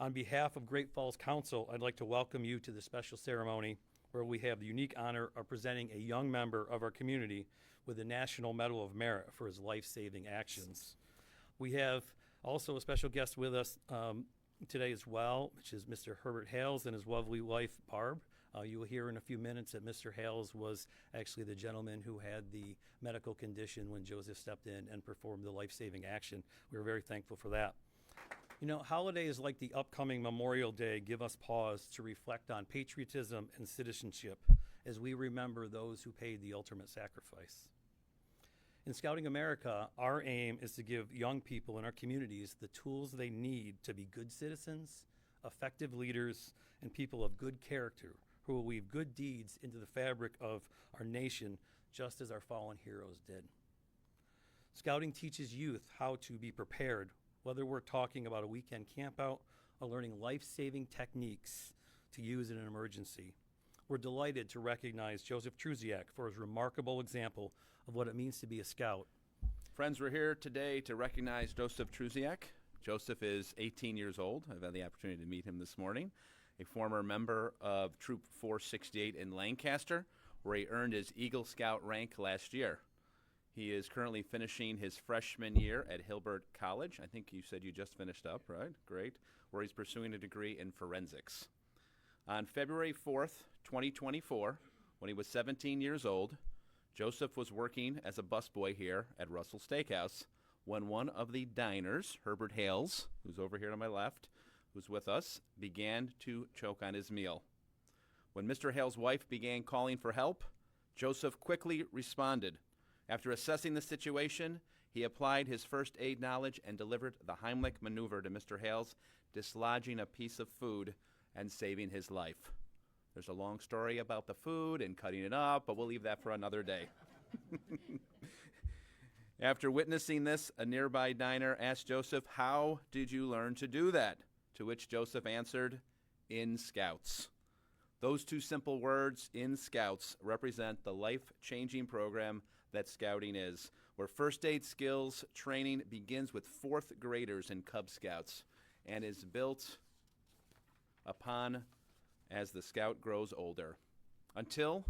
On behalf of Great Falls Council, I'd like to welcome you to the special ceremony where we have the unique honor of presenting a young member of our community with the National Medal of Merit for his life-saving actions. We have also a special guest with us today as well, which is Mr. Herbert Hales and his lovely wife, Barb. You will hear in a few minutes that Mr. Hales was actually the gentleman who had the medical condition when Joseph stepped in and performed the life-saving action. We were very thankful for that. You know, holidays like the upcoming Memorial Day give us pause to reflect on patriotism and citizenship as we remember those who paid the ultimate sacrifice. In Scouting America, our aim is to give young people in our communities the tools they need to be good citizens, effective leaders, and people of good character who will weave good deeds into the fabric of our nation, just as our fallen heroes did. Scouting teaches youth how to be prepared, whether we're talking about a weekend campout or learning life-saving techniques to use in an emergency. We're delighted to recognize Joseph Trusiak for his remarkable example of what it means to be a scout. Friends, we're here today to recognize Joseph Trusiak. Joseph is 18 years old. I've had the opportunity to meet him this morning. A former member of Troop 468 in Lancaster, where he earned his Eagle Scout rank last year. He is currently finishing his freshman year at Hilbert College. I think you said you just finished up, right? Great. Where he's pursuing a degree in forensics. On February 4th, 2024, when he was 17 years old, Joseph was working as a busboy here at Russell Steakhouse when one of the diners, Herbert Hales, who's over here to my left, who's with us, began to choke on his meal. When Mr. Hale's wife began calling for help, Joseph quickly responded. After assessing the situation, he applied his first aid knowledge and delivered the Heimlich maneuver to Mr. Hales, dislodging a piece of food and saving his life. There's a long story about the food and cutting it up, but we'll leave that for another day. After witnessing this, a nearby diner asked Joseph, "How did you learn to do that?" To which Joseph answered, "In Scouts." Those two simple words, in Scouts, represent the life-changing program that Scouting is, where first aid skills training begins with fourth graders in Cub Scouts and is built upon as the Scout grows older. Until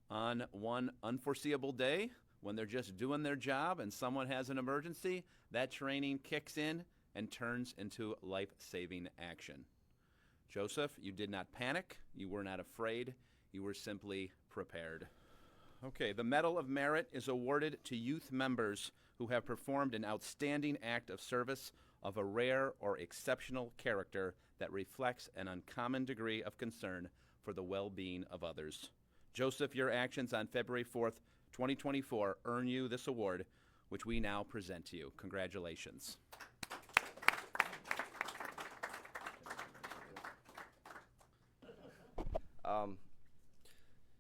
on one unforeseeable day, when they're just doing their job and someone has an emergency, that training kicks in and turns into life-saving action. Joseph, you did not panic, you were not afraid, you were simply prepared. Okay, the Medal of Merit is awarded to youth members who have performed an outstanding act of service of a rare or exceptional character that reflects an uncommon degree of concern for the well-being of others. Joseph, your actions on February 4th, 2024 earn you this award, which we now present to you. Congratulations.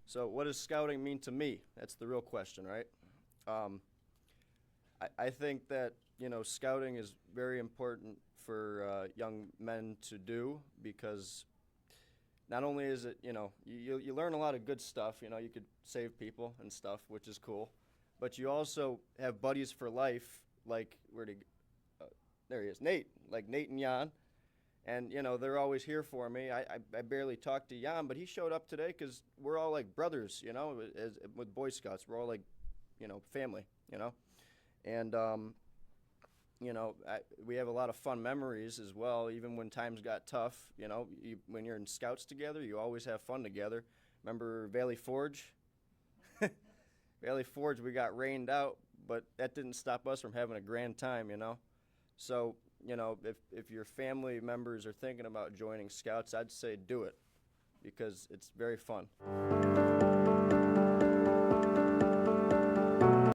So what does scouting mean to me? That's the real question, right? I think that, scouting is very important for young men to do because not only is it, you learn a lot of good stuff, you could save people and stuff, which is cool, but you also have buddies for life, like, there he is, Nate, like Nate and Jan. And, they're always here for me. I barely talk to Jan, but he showed up today because we're all like brothers, with Boy Scouts. We're all like, family, And, we have a lot of fun memories as well, even when times got tough. When you're in Scouts together, you always have fun together. Remember Valley Forge? Valley Forge, we got rained out, but that didn't stop us from having a grand time, So, if your family members are thinking about joining Scouts, I'd say do it because it's very fun.